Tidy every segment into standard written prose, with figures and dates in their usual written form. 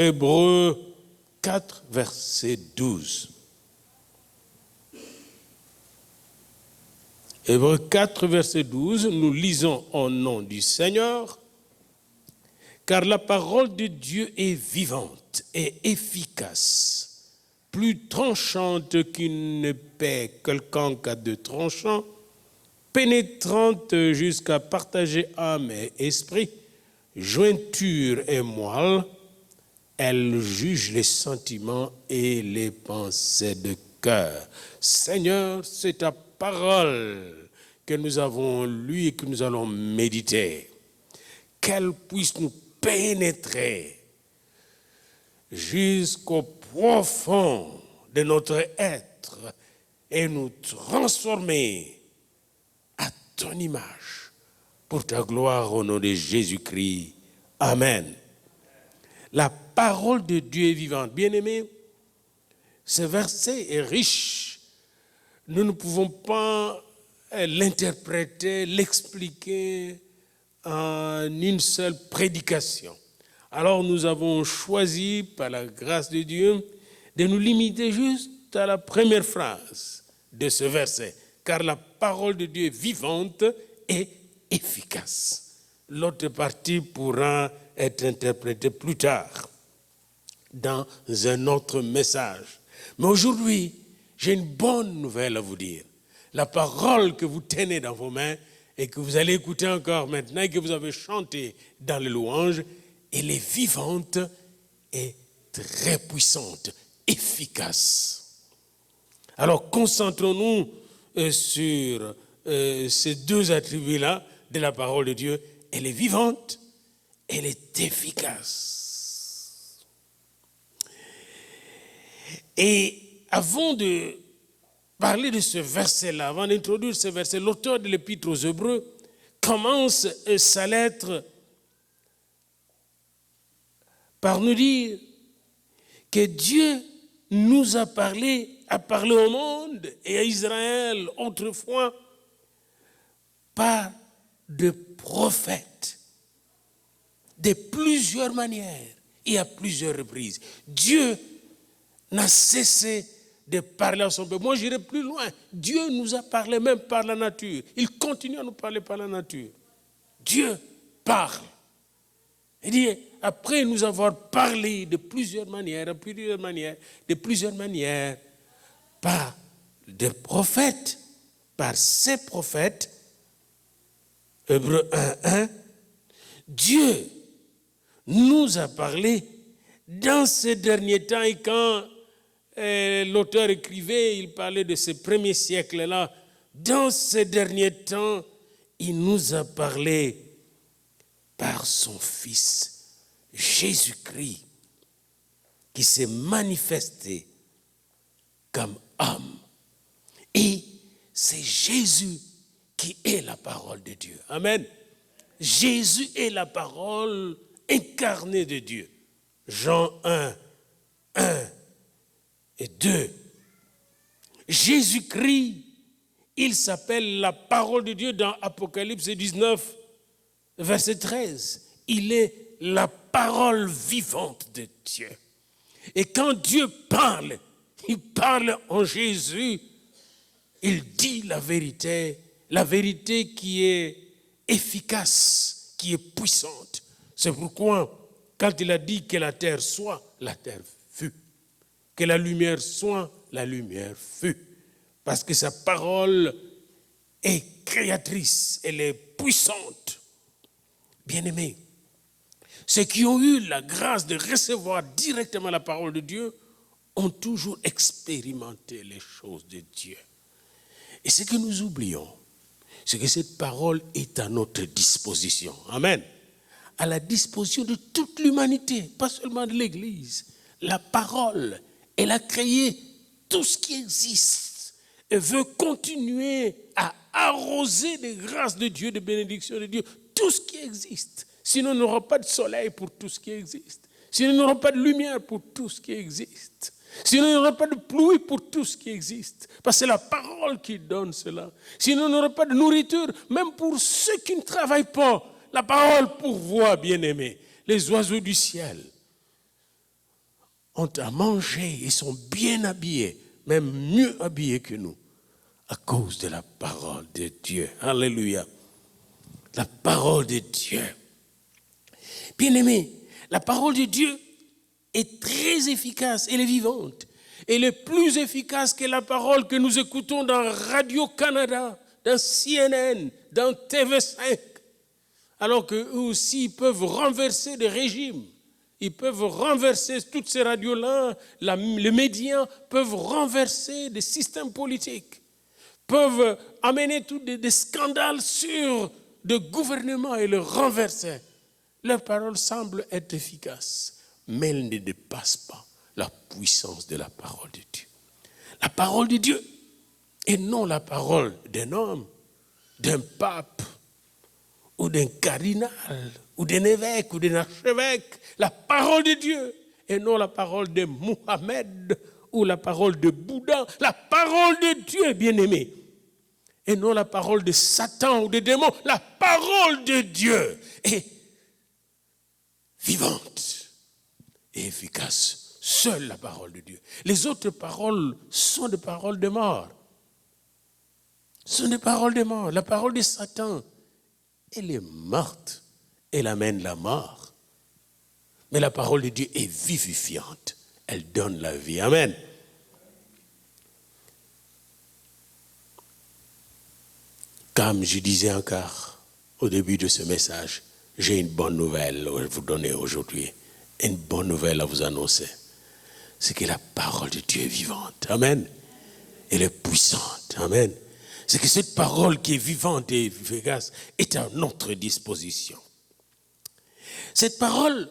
Hébreux 4, verset 12. Hébreux 4, verset 12, nous lisons au nom du Seigneur. Car la parole de Dieu est vivante et efficace, plus tranchante qu'une épée quelconque à deux tranchants, pénétrante jusqu'à partager âme et esprit, jointure et moelle, elle juge les sentiments et les pensées de cœur. Seigneur, c'est ta parole que nous avons lue et que nous allons méditer. Qu'elle puisse nous pénétrer jusqu'au profond de notre être et nous transformer à ton image pour ta gloire au nom de Jésus-Christ. Amen. La parole de Dieu est vivante. Bien-aimés, ce verset est riche. Nous ne pouvons pas l'interpréter, l'expliquer en une seule prédication. Alors nous avons choisi, par la grâce de Dieu, de nous limiter juste à la première phrase de ce verset. Car la parole de Dieu est vivante et efficace. L'autre partie pourra être interprétée plus tard dans un autre message. Mais aujourd'hui, j'ai une bonne nouvelle à vous dire. La parole que vous tenez dans vos mains et que vous allez écouter encore maintenant et que vous avez chanté dans les louanges, elle est vivante et très puissante, efficace. Alors concentrons-nous sur ces deux attributs-là de la parole de Dieu. Elle est vivante, elle est efficace. Et avant de parler de ce verset-là, avant d'introduire ce verset, l'auteur de l'Épître aux Hébreux commence sa lettre par nous dire que Dieu nous a parlé au monde et à Israël autrefois par de prophètes de plusieurs manières et à plusieurs reprises. Dieu n'a cessé de parler à son peuple. Moi, j'irai plus loin. Dieu nous a parlé même par la nature. Il continue à nous parler par la nature. Dieu parle. Il dit, après nous avoir parlé de plusieurs manières, par des prophètes, par ces prophètes, Hébreux 1:1, Dieu nous a parlé dans ces derniers temps. Et quand l'auteur écrivait, il parlait de ces premiers siècles-là. Dans ces derniers temps, il nous a parlé par son Fils, Jésus-Christ, qui s'est manifesté comme homme. Et c'est Jésus qui est la parole de Dieu. Amen. Jésus est la parole incarnée de Dieu. Jean 1, 1 et 2. Jésus-Christ, il s'appelle la parole de Dieu dans Apocalypse 19, verset 13. Il est la parole vivante de Dieu. Et quand Dieu parle, il parle en Jésus. Il dit la vérité qui est efficace, qui est puissante. C'est pourquoi, quand il a dit que la terre soit, la terre fut. Que la lumière soit, la lumière fut. Parce que sa parole est créatrice, elle est puissante. Bien-aimés, ceux qui ont eu la grâce de recevoir directement la parole de Dieu ont toujours expérimenté les choses de Dieu. Et ce que nous oublions, c'est que cette parole est à notre disposition. Amen. À la disposition de toute l'humanité, pas seulement de l'Église. La parole, elle a créé tout ce qui existe et veut continuer à arroser des grâces de Dieu, des bénédictions de Dieu, tout ce qui existe. Sinon, on n'aura pas de soleil pour tout ce qui existe. Sinon, on n'aura pas de lumière pour tout ce qui existe. Sinon, il n'y aura pas de pluie pour tout ce qui existe. Parce que c'est la parole qui donne cela. Sinon, il n'y aura pas de nourriture, même pour ceux qui ne travaillent pas. La parole pourvoit, bien-aimés. Les oiseaux du ciel ont à manger, ils sont bien habillés, même mieux habillés que nous, à cause de la parole de Dieu. Alléluia. La parole de Dieu. Bien-aimés, la parole de Dieu est très efficace, elle est vivante. Elle est plus efficace que la parole que nous écoutons dans Radio-Canada, dans CNN, dans TV5. Alors qu'eux aussi, ils peuvent renverser des régimes. Ils peuvent renverser toutes ces radios-là, les médias peuvent renverser des systèmes politiques, peuvent amener tous des scandales sur des gouvernements et le renverser. Leur parole semble être efficace, mais elle ne dépasse pas la puissance de la parole de Dieu. La parole de Dieu, et non la parole d'un homme, d'un pape, ou d'un cardinal, ou d'un évêque, ou d'un archevêque. La parole de Dieu, et non la parole de Mohamed, ou la parole de Bouddha. La parole de Dieu, bien-aimé, et non la parole de Satan ou des démons. La parole de Dieu est vivante et efficace. Seule la parole de Dieu. Les autres paroles sont des paroles de mort. Ce sont des paroles de mort. La parole de Satan, elle est morte. Elle amène la mort. Mais la parole de Dieu est vivifiante. Elle donne la vie. Amen. Comme je disais encore au début de ce message, j'ai une bonne nouvelle à vous donner aujourd'hui. Une bonne nouvelle à vous annoncer. C'est que la parole de Dieu est vivante. Amen. Elle est puissante. Amen. C'est que cette parole qui est vivante et efficace est à notre disposition. Cette parole,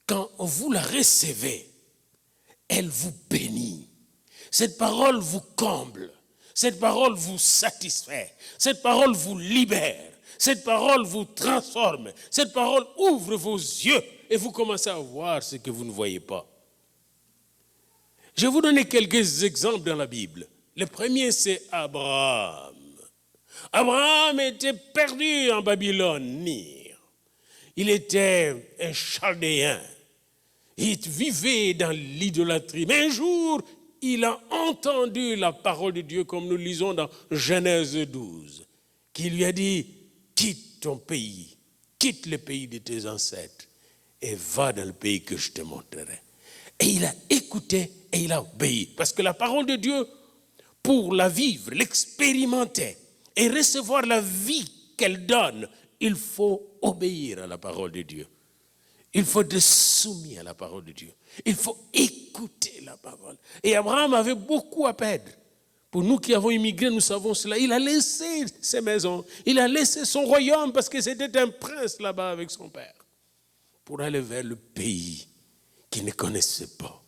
quand vous la recevez, elle vous bénit. Cette parole vous comble. Cette parole vous satisfait. Cette parole vous libère. Cette parole vous transforme. Cette parole ouvre vos yeux et vous commencez à voir ce que vous ne voyez pas. Je vais vous donner quelques exemples dans la Bible. Le premier, c'est Abraham. Abraham était perdu en Babylone. Il était un Chaldéen. Il vivait dans l'idolâtrie. Mais un jour, il a entendu la parole de Dieu, comme nous lisons dans Genèse 12, qui lui a dit, quitte ton pays, quitte le pays de tes ancêtres et va dans le pays que je te montrerai. Et il a écouté et il a obéi. Parce que la parole de Dieu, pour la vivre, l'expérimenter et recevoir la vie qu'elle donne, il faut obéir à la parole de Dieu. Il faut être soumis à la parole de Dieu. Il faut écouter la parole. Et Abraham avait beaucoup à perdre. Pour nous qui avons immigré, nous savons cela. Il a laissé ses maisons, il a laissé son royaume parce que c'était un prince là-bas avec son père, pour aller vers le pays qu'il ne connaissait pas.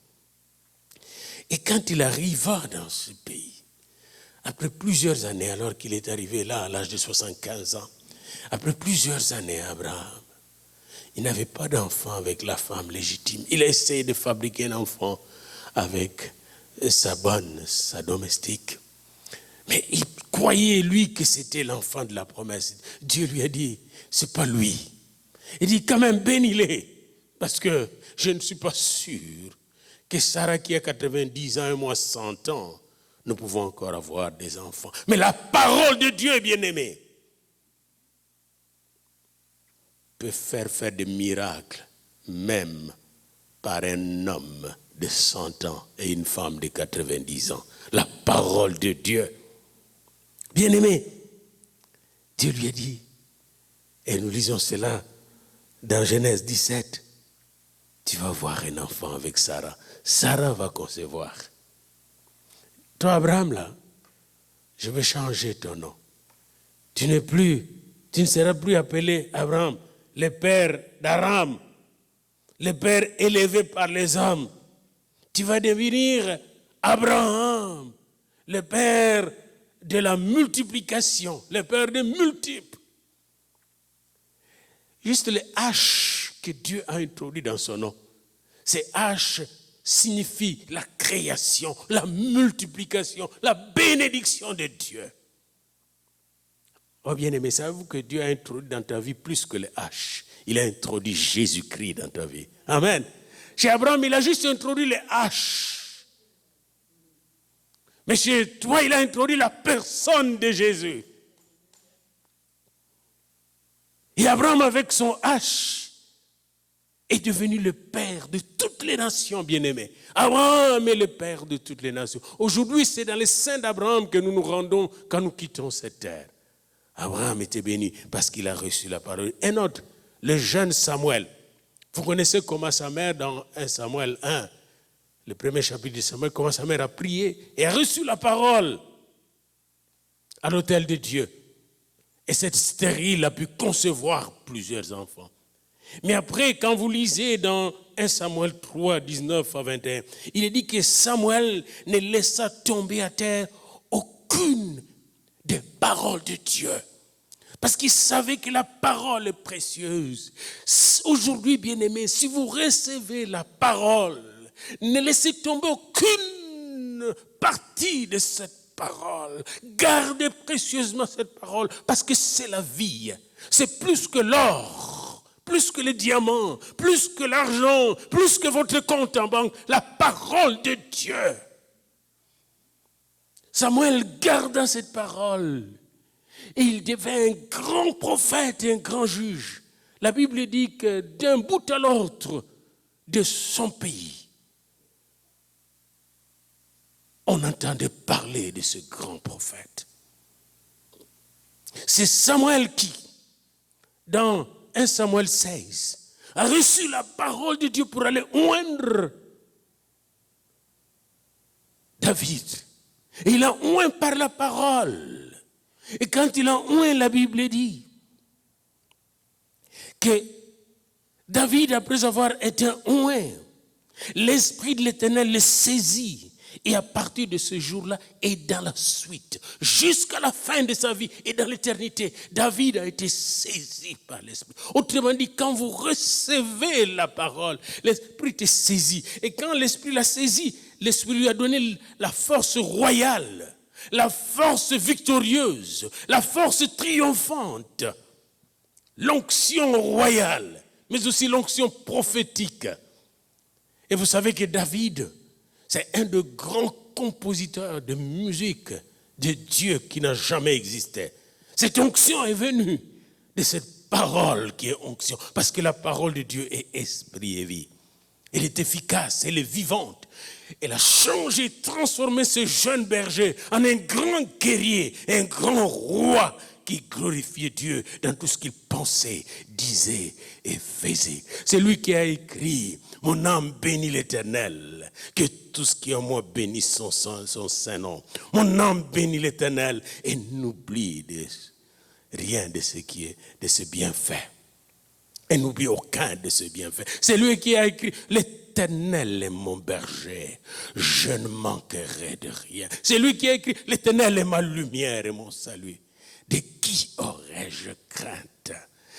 Et quand il arriva dans ce pays, après plusieurs années, alors qu'il est arrivé là à l'âge de 75 ans, après plusieurs années, Abraham, il n'avait pas d'enfant avec la femme légitime. Il a essayé de fabriquer un enfant avec sa domestique. Mais il croyait, lui, que c'était l'enfant de la promesse. Dieu lui a dit, c'est pas lui. Il dit, quand même, bénis-les, parce que je ne suis pas sûr que Sarah, qui a 90 ans et moi 100 ans, nous pouvons encore avoir des enfants. Mais la parole de Dieu, bien-aimé, peut faire des miracles, même par un homme de 100 ans et une femme de 90 ans. La parole de Dieu. Bien-aimé, Dieu lui a dit, et nous lisons cela dans Genèse 17, tu vas avoir un enfant avec Sarah. Sarah va concevoir. Toi, Abraham, là, je vais changer ton nom. Tu ne seras plus appelé Abraham, le père d'Aram, le père élevé par les hommes. Tu vas devenir Abraham, le père de la multiplication, le père des multiples. Juste le H que Dieu a introduit dans son nom. C'est H signifie la création, la multiplication, la bénédiction de Dieu. Oh bien-aimé, savez-vous que Dieu a introduit dans ta vie plus que le H? Il a introduit Jésus-Christ dans ta vie. Amen. Chez Abraham, il a juste introduit les haches. Mais chez toi, il a introduit la personne de Jésus. Et Abraham, avec son hache, est devenu le père de toutes les nations, bien-aimés. Abraham est le père de toutes les nations. Aujourd'hui, c'est dans les seins d'Abraham que nous nous rendons quand nous quittons cette terre. Abraham était béni parce qu'il a reçu la parole. Un autre, le jeune Samuel. Vous connaissez comment sa mère, dans 1 Samuel 1, le premier chapitre de Samuel, comment sa mère a prié et a reçu la parole à l'autel de Dieu. Et cette stérile a pu concevoir plusieurs enfants. Mais après, quand vous lisez dans 1 Samuel 3, 19 à 21, il est dit que Samuel ne laissa tomber à terre aucune des paroles de Dieu. Parce qu'il savait que la parole est précieuse. Aujourd'hui, bien-aimés, si vous recevez la parole, ne laissez tomber aucune partie de cette parole. Gardez précieusement cette parole parce que c'est la vie. C'est plus que l'or, plus que les diamants, plus que l'argent, plus que votre compte en banque. La parole de Dieu. Samuel garda cette parole et il devint un grand prophète et un grand juge. La Bible dit que d'un bout à l'autre de son pays, on entendait parler de ce grand prophète. C'est Samuel qui, dans 1 Samuel 16, a reçu la parole de Dieu pour aller oindre David. Et il a oint par la parole. Et quand il a oint, la Bible dit que David, après avoir été oint, l'Esprit de l'Éternel le saisit. Et à partir de ce jour-là, et dans la suite, jusqu'à la fin de sa vie et dans l'éternité, David a été saisi par l'Esprit. Autrement dit, quand vous recevez la parole, l'Esprit est saisi. Et quand l'Esprit l'a saisi, l'Esprit lui a donné la force royale, la force victorieuse, la force triomphante, l'onction royale, mais aussi l'onction prophétique. Et vous savez que David, c'est un des grands compositeurs de musique de Dieu qui n'a jamais existé. Cette onction est venue de cette parole qui est onction. Parce que la parole de Dieu est esprit et vie. Elle est efficace, elle est vivante. Elle a changé, transformé ce jeune berger en un grand guerrier, un grand roi qui glorifiait Dieu dans tout ce qu'il pensait, disait et faisait. C'est lui qui a écrit « Mon âme bénit l'Éternel, que tout ce qui est en moi bénisse son saint nom. Mon âme bénit l'Éternel et n'oublie rien de ce qui est, de ce bienfait. Et n'oublie aucun de ce bienfait. » C'est lui qui a écrit « L'Éternel est mon berger, je ne manquerai de rien. » C'est lui qui a écrit « L'Éternel est ma lumière et mon salut. De qui aurais-je crainte?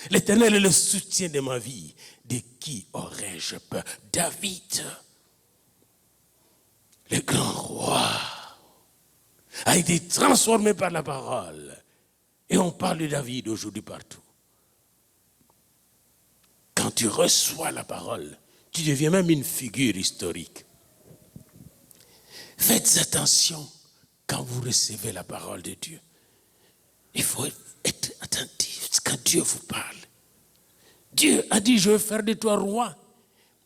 L'Éternel est le soutien de ma vie. De qui aurais-je peur? » David, le grand roi, a été transformé par la parole. Et on parle de David aujourd'hui partout. Quand tu reçois la parole, tu deviens même une figure historique. Faites attention quand vous recevez la parole de Dieu. Il faut être attentif quand Dieu vous parle. Dieu a dit, je vais faire de toi roi.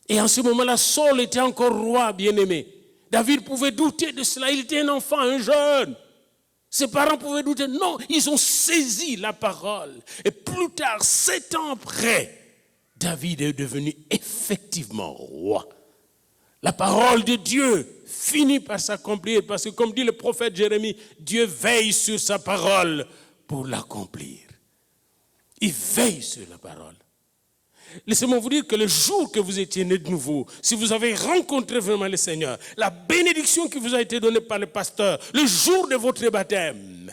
Et en ce moment-là, Saul était encore roi, bien-aimé. David pouvait douter de cela. Il était un enfant, un jeune. Ses parents pouvaient douter. Non, ils ont saisi la parole. Et plus tard, 7 ans après, David est devenu effectivement roi. La parole de Dieu finit par s'accomplir. Parce que comme dit le prophète Jérémie, Dieu veille sur sa parole pour l'accomplir. Il veille sur la parole. Laissez-moi vous dire que le jour que vous étiez né de nouveau, si vous avez rencontré vraiment le Seigneur, la bénédiction qui vous a été donnée par le pasteur, le jour de votre baptême,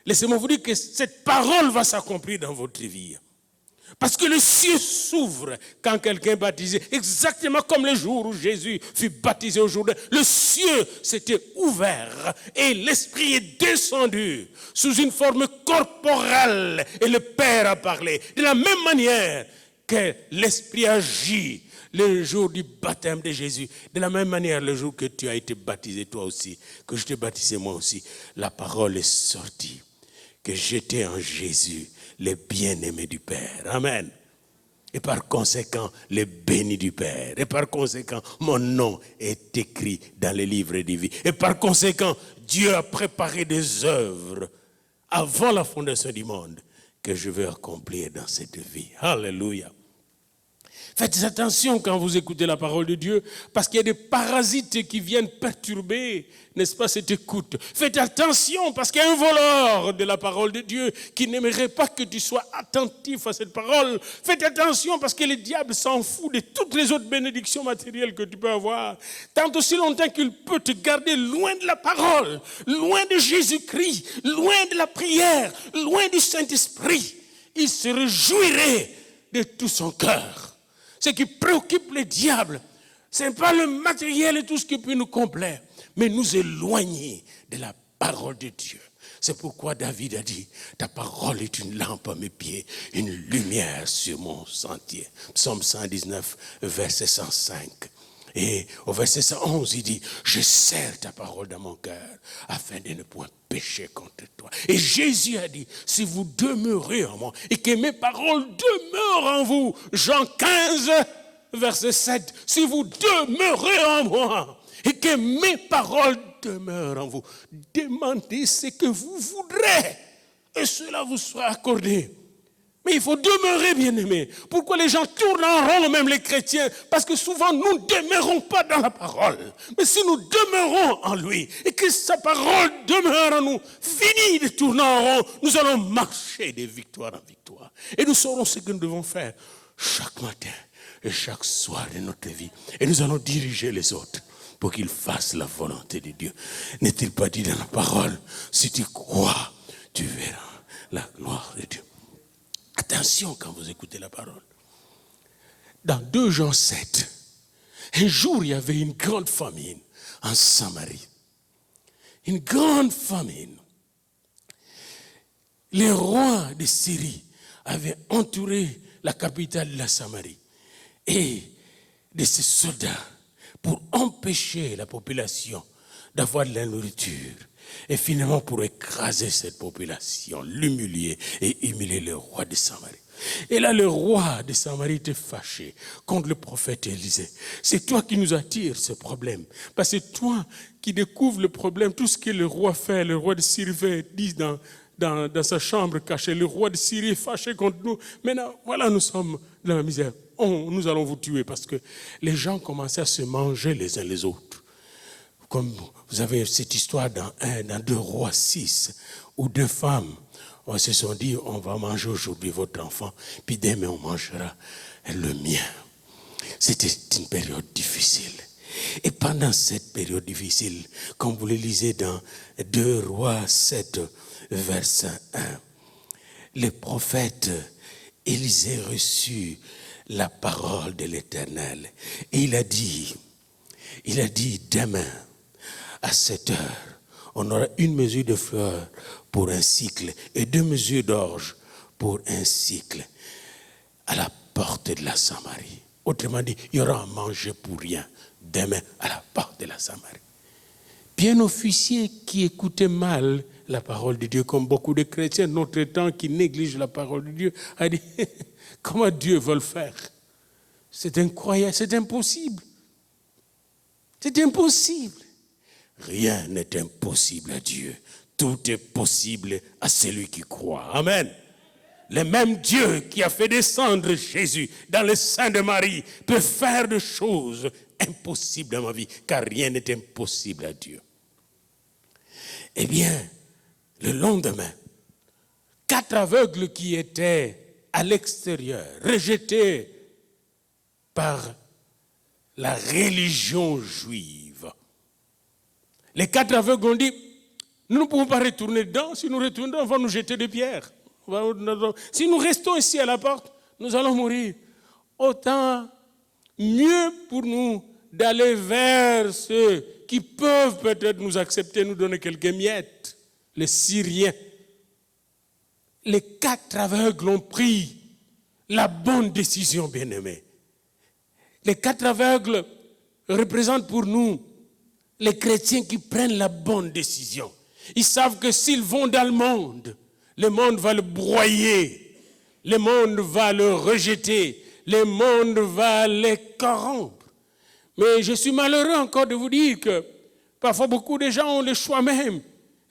laissez-moi vous dire que cette parole va s'accomplir dans votre vie. Parce que le ciel s'ouvre quand quelqu'un est baptisé, exactement comme le jour où Jésus fut baptisé au Jourdain. Le ciel s'était ouvert et l'Esprit est descendu sous une forme corporelle et le Père a parlé. De la même manière que l'Esprit agit, le jour du baptême de Jésus, de la même manière, le jour que tu as été baptisé toi aussi, que je t'ai baptisé moi aussi, la parole est sortie, que j'étais en Jésus, le bien-aimé du Père. Amen. Et par conséquent, le béni du Père. Et par conséquent, mon nom est écrit dans les livres de vie. Et par conséquent, Dieu a préparé des œuvres avant la fondation du monde que je veux accomplir dans cette vie. Alléluia. Faites attention quand vous écoutez la parole de Dieu, parce qu'il y a des parasites qui viennent perturber, n'est-ce pas, cette écoute. Faites attention, parce qu'il y a un voleur de la parole de Dieu qui n'aimerait pas que tu sois attentif à cette parole. Faites attention, parce que le diable s'en fout de toutes les autres bénédictions matérielles que tu peux avoir. Tant aussi longtemps qu'il peut te garder loin de la parole, loin de Jésus-Christ, loin de la prière, loin du Saint-Esprit, il se réjouirait de tout son cœur. Ce qui préoccupe le diable, ce n'est pas le matériel et tout ce qui peut nous complaire, mais nous éloigner de la parole de Dieu. C'est pourquoi David a dit, ta parole est une lampe à mes pieds, une lumière sur mon sentier. Psaume 119, verset 105. Et au verset 111, il dit, je serre ta parole dans mon cœur, afin de ne point pécher contre toi. Et Jésus a dit, si vous demeurez en moi, et que mes paroles demeurent en vous, Jean 15, verset 7, si vous demeurez en moi, et que mes paroles demeurent en vous, demandez ce que vous voudrez, et cela vous sera accordé. Mais il faut demeurer, bien-aimés. Pourquoi les gens tournent en rond, même les chrétiens? Parce que souvent, nous ne demeurons pas dans la parole. Mais si nous demeurons en lui, et que sa parole demeure en nous, fini de tourner en rond, nous allons marcher de victoire en victoire. Et nous saurons ce que nous devons faire chaque matin et chaque soir de notre vie. Et nous allons diriger les autres pour qu'ils fassent la volonté de Dieu. N'est-il pas dit dans la parole, si tu crois, tu verras la gloire de Dieu. Attention quand vous écoutez la parole. Dans 2 Jean 7, un jour il y avait une grande famine en Samarie. Une grande famine. Les rois de Syrie avaient entouré la capitale de la Samarie. Et de ces soldats, pour empêcher la population d'avoir de la nourriture, et finalement pour écraser cette population, l'humilier et humilier le roi de Samarie. Et là, le roi de Samarie était fâché contre le prophète Élisée. C'est toi qui nous attires ce problème. Parce que c'est toi qui découvres le problème. Tout ce que le roi fait, le roi de Syrie fait, dit dans sa chambre cachée. Le roi de Syrie est fâché contre nous. Maintenant, voilà, nous sommes dans la misère. Nous allons vous tuer parce que les gens commençaient à se manger les uns les autres. Comme vous avez cette histoire dans 2 Rois 6, où 2 femmes se sont dit, on va manger aujourd'hui votre enfant, puis demain on mangera le mien. C'était une période difficile. Et pendant cette période difficile, comme vous le lisez dans 2 Rois 7, verset 1, le prophète Élisée reçut la parole de l'Éternel. Et il a dit, demain, à 7 heures, on aura 1 mesure de fleurs pour un cycle et 2 mesures d'orge pour un cycle à la porte de la Samarie. Autrement dit, il y aura à manger pour rien demain à la porte de la Samarie. Puis un officier qui écoutait mal la parole de Dieu, comme beaucoup de chrétiens de notre temps qui négligent la parole de Dieu, a dit, comment Dieu veut le faire? C'est incroyable, c'est impossible. C'est impossible. Rien n'est impossible à Dieu. Tout est possible à celui qui croit. Amen. Le même Dieu qui a fait descendre Jésus dans le sein de Marie peut faire des choses impossibles dans ma vie, car rien n'est impossible à Dieu. Eh bien, le lendemain, 4 aveugles qui étaient à l'extérieur, rejetés par la religion juive. Les 4 aveugles ont dit, nous ne pouvons pas retourner dedans. Si nous retournons, on va nous jeter des pierres. Si nous restons ici à la porte, nous allons mourir. Autant mieux pour nous d'aller vers ceux qui peuvent peut-être nous accepter, nous donner quelques miettes. Les Syriens. Les 4 aveugles ont pris la bonne décision, bien-aimés. Les 4 aveugles représentent pour nous les chrétiens qui prennent la bonne décision. Ils savent que s'ils vont dans le monde va le broyer, le monde va le rejeter, le monde va les corrompre. Mais je suis malheureux encore de vous dire que parfois beaucoup de gens ont le choix même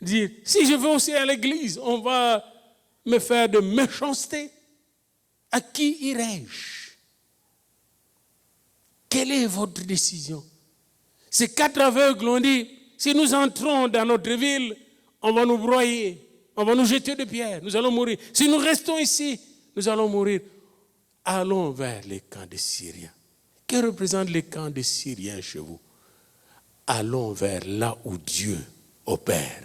de dire, si je vais aussi à l'église, on va me faire de méchanceté. À qui irai-je? Quelle est votre décision? Ces 4 aveugles ont dit, si nous entrons dans notre ville, on va nous broyer, on va nous jeter de pierres, nous allons mourir. Si nous restons ici, nous allons mourir. Allons vers les camps des Syriens. Que représentent les camps des Syriens chez vous? Allons vers là où Dieu opère.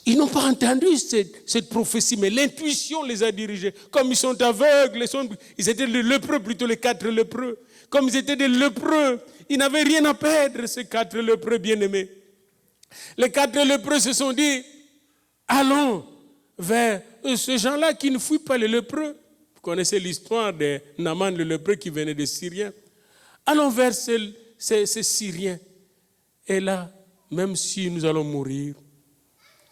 Ils n'ont pas entendu cette prophétie, mais l'intuition les a dirigés. Comme ils sont aveugles, ils étaient des lépreux, plutôt les 4 lépreux. Comme ils étaient des lépreux, ils n'avaient rien à perdre, ces 4 lépreux bien-aimés. Les 4 lépreux se sont dit, allons vers ces gens-là qui ne fuient pas les lépreux. Vous connaissez l'histoire de Naaman le lépreux qui venait des Syriens. Allons vers ces Syriens. Et là, même si nous allons mourir,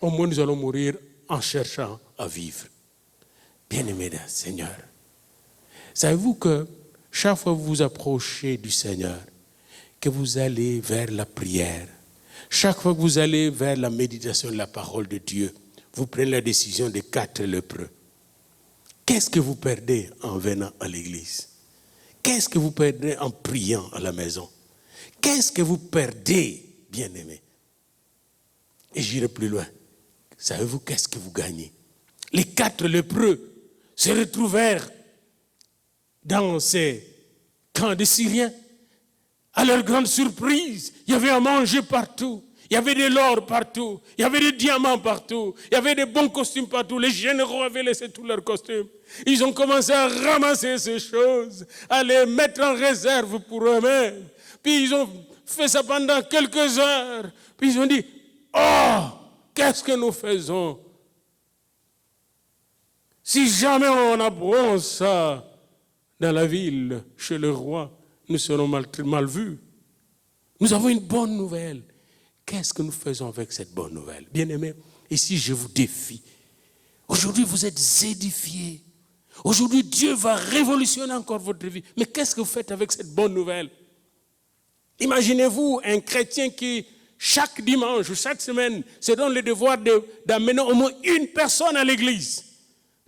au moins nous allons mourir en cherchant à vivre. Bien-aimés d'un Seigneur, savez-vous que chaque fois que vous vous approchez du Seigneur, que vous allez vers la prière, chaque fois que vous allez vers la méditation de la parole de Dieu, vous prenez la décision des 4 lépreux. Qu'est-ce que vous perdez en venant à l'église? Qu'est-ce que vous perdez en priant à la maison? Qu'est-ce que vous perdez, bien-aimés? Et j'irai plus loin. Savez-vous qu'est-ce que vous gagnez? Les 4 lépreux se retrouvèrent dans ces camps de Syriens. À leur grande surprise, il y avait à manger partout. Il y avait de l'or partout. Il y avait des diamants partout. Il y avait des bons costumes partout. Les généraux avaient laissé tous leurs costumes. Ils ont commencé à ramasser ces choses, à les mettre en réserve pour eux-mêmes. Puis ils ont fait ça pendant quelques heures. Puis ils ont dit, oh, qu'est-ce que nous faisons? Si jamais on apprend ça dans la ville, chez le roi, nous serons mal vus. Nous avons une bonne nouvelle. Qu'est-ce que nous faisons avec cette bonne nouvelle? Bien-aimés, ici je vous défie. Aujourd'hui vous êtes édifiés. Aujourd'hui Dieu va révolutionner encore votre vie. Mais qu'est-ce que vous faites avec cette bonne nouvelle? Imaginez-vous un chrétien qui, chaque dimanche ou chaque semaine, se donne le devoir d'amener au moins une personne à l'église.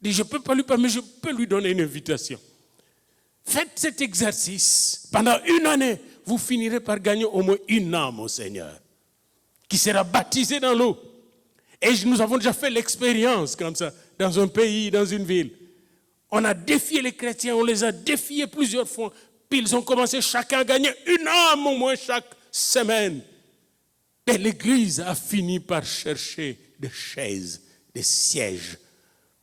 Il dit, je ne peux pas lui parler, mais je peux lui donner une invitation. Faites cet exercice. Pendant 1 année, vous finirez par gagner au moins une âme au Seigneur, qui sera baptisée dans l'eau. Et nous avons déjà fait l'expérience comme ça, dans un pays, dans une ville. On a défié les chrétiens, on les a défiés plusieurs fois. Puis ils ont commencé chacun à gagner une âme au moins chaque semaine. Et l'église a fini par chercher des chaises, des sièges,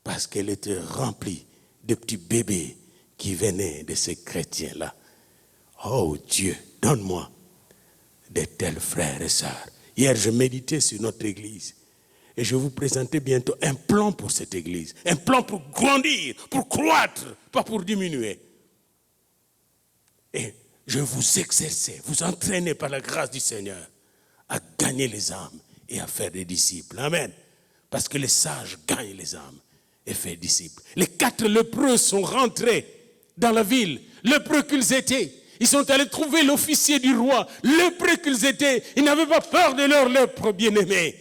parce qu'elle était remplie de petits bébés qui venaient de ces chrétiens-là. Oh Dieu, donne-moi de tels frères et sœurs. Hier, je méditais sur notre église et je vais vous présenter bientôt un plan pour cette église. Un plan pour grandir, pour croître, pas pour diminuer. Et je vais vous exercer, vous entraîner par la grâce du Seigneur à gagner les âmes et à faire des disciples. Amen. Parce que les sages gagnent les âmes et font des disciples. Les 4 lépreux sont rentrés dans la ville, lépreux qu'ils étaient. Ils sont allés trouver l'officier du roi, lépreux qu'ils étaient. Ils n'avaient pas peur de leur lèpre, bien-aimés.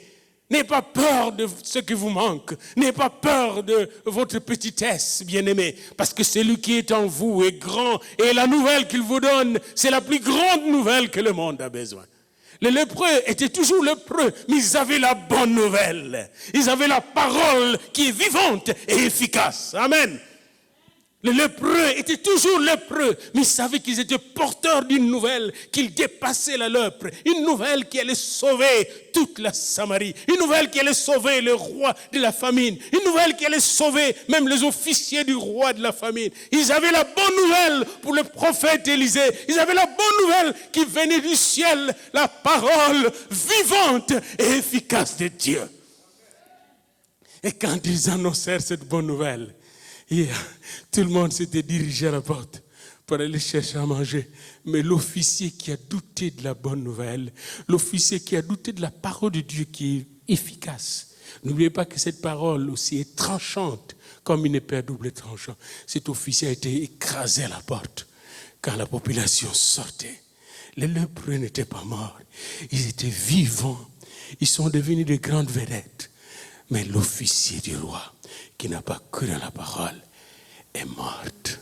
N'ayez pas peur de ce qui vous manque. N'ayez pas peur de votre petitesse, bien-aimés. Parce que celui qui est en vous est grand. Et la nouvelle qu'il vous donne, c'est la plus grande nouvelle que le monde a besoin. Les lépreux étaient toujours lépreux, mais ils avaient la bonne nouvelle. Ils avaient la parole qui est vivante et efficace. Amen. Les lépreux étaient toujours lépreux, mais ils savaient qu'ils étaient porteurs d'une nouvelle, qu'ils dépassaient la lèpre. Une nouvelle qui allait sauver toute la Samarie. Une nouvelle qui allait sauver le roi de la famine. Une nouvelle qui allait sauver même les officiers du roi de la famine. Ils avaient la bonne nouvelle pour le prophète Élisée. Ils avaient la bonne nouvelle qui venait du ciel, la parole vivante et efficace de Dieu. Et quand ils annoncèrent cette bonne nouvelle, tout le monde s'était dirigé à la porte pour aller chercher à manger. Mais l'officier qui a douté de la bonne nouvelle, l'officier qui a douté de la parole de Dieu qui est efficace, n'oubliez pas que cette parole aussi est tranchante, comme une épée à double tranchant. Cet officier a été écrasé à la porte quand la population sortait. Les lépreux n'étaient pas morts, ils étaient vivants, ils sont devenus de grandes vedettes. Mais l'officier du roi, qui n'a pas cru dans la parole, est morte.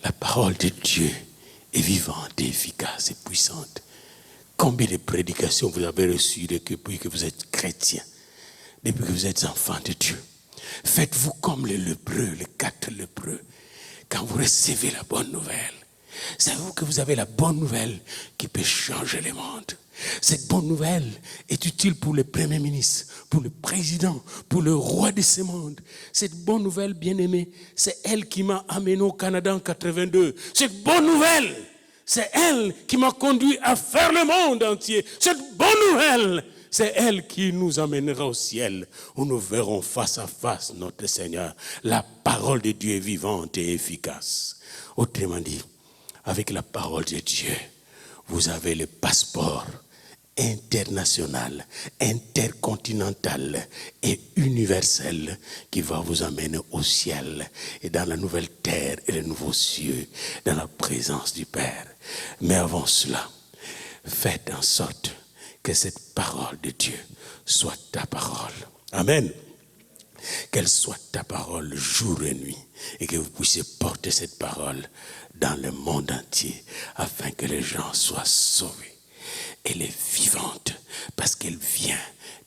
La parole de Dieu est vivante et efficace et puissante. Combien de prédications vous avez reçues depuis que vous êtes chrétien, depuis que vous êtes enfant de Dieu. Faites-vous comme les lépreux, les 4 lépreux. Quand vous recevez la bonne nouvelle, savez-vous que vous avez la bonne nouvelle qui peut changer le monde. Cette bonne nouvelle est utile pour le premier ministre, pour le président, pour le roi de ce monde. Cette bonne nouvelle, bien-aimée, c'est elle qui m'a amené au Canada en 82. Cette bonne nouvelle, c'est elle qui m'a conduit à faire le monde entier. Cette bonne nouvelle, c'est elle qui nous amènera au ciel, où nous verrons face à face notre Seigneur. La parole de Dieu est vivante et efficace. Autrement dit, avec la parole de Dieu, vous avez le passeport international, intercontinental et universel qui va vous amener au ciel et dans la nouvelle terre et les nouveaux cieux, dans la présence du Père. Mais avant cela, faites en sorte que cette parole de Dieu soit ta parole. Amen. Qu'elle soit ta parole jour et nuit et que vous puissiez porter cette parole dans le monde entier afin que les gens soient sauvés. Elle est vivante parce qu'elle vient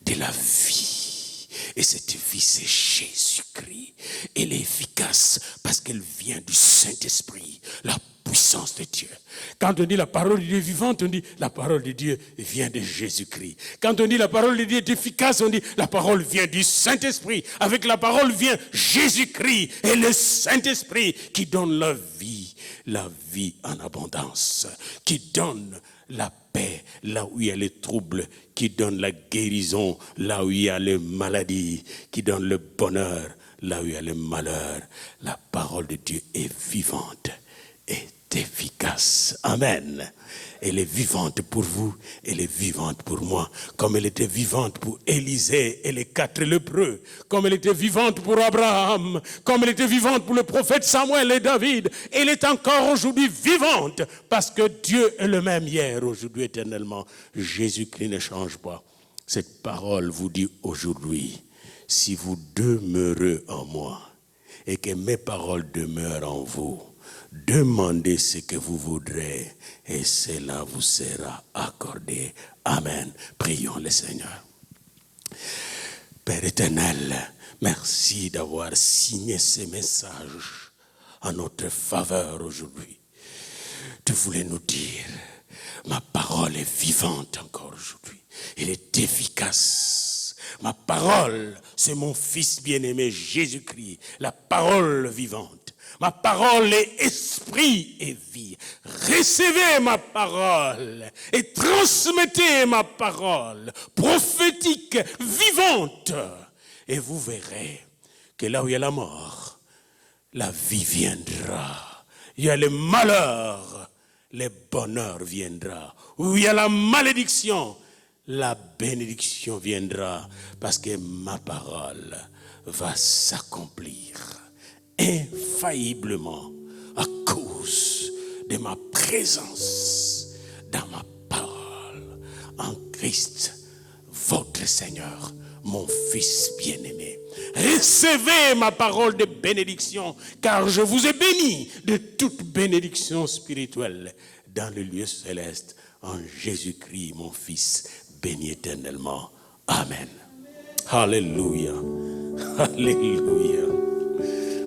de la vie. Et cette vie, c'est Jésus-Christ. Elle est efficace parce qu'elle vient du Saint-Esprit, la puissance de Dieu. Quand on dit la parole de Dieu est vivante, on dit la parole de Dieu vient de Jésus-Christ. Quand on dit la parole de Dieu est efficace, on dit la parole vient du Saint-Esprit. Avec la parole vient Jésus-Christ et le Saint-Esprit qui donne la vie en abondance, qui donne la paix là où il y a les troubles, qui donne la guérison là où il y a les maladies, qui donne le bonheur là où il y a le malheur. La parole de Dieu est vivante, est efficace. Amen. Elle est vivante pour vous, elle est vivante pour moi, comme elle était vivante pour Élisée et les 4 lépreux, comme elle était vivante pour Abraham, comme elle était vivante pour le prophète Samuel et David. Elle est encore aujourd'hui vivante, parce que Dieu est le même hier, aujourd'hui, éternellement. Jésus-Christ ne change pas. Cette parole vous dit aujourd'hui, si vous demeurez en moi, et que mes paroles demeurent en vous, demandez ce que vous voudrez et cela vous sera accordé. Amen. Prions le Seigneur. Père éternel, merci d'avoir signé ces messages en notre faveur aujourd'hui. Tu voulais nous dire, ma parole est vivante encore aujourd'hui. Elle est efficace. Ma parole, c'est mon Fils bien-aimé Jésus-Christ, la parole vivante. Ma parole est esprit et vie. Recevez ma parole et transmettez ma parole prophétique, vivante. Et vous verrez que là où il y a la mort, la vie viendra. Il y a le malheur, le bonheur viendra. Où il y a la malédiction, la bénédiction viendra. Parce que ma parole va s'accomplir infailliblement à cause de ma présence dans ma parole en Christ, votre Seigneur, mon Fils bien-aimé. Recevez ma parole de bénédiction, car je vous ai béni de toute bénédiction spirituelle dans le lieu céleste en Jésus-Christ, mon Fils, béni éternellement. Amen. Alléluia. Alléluia.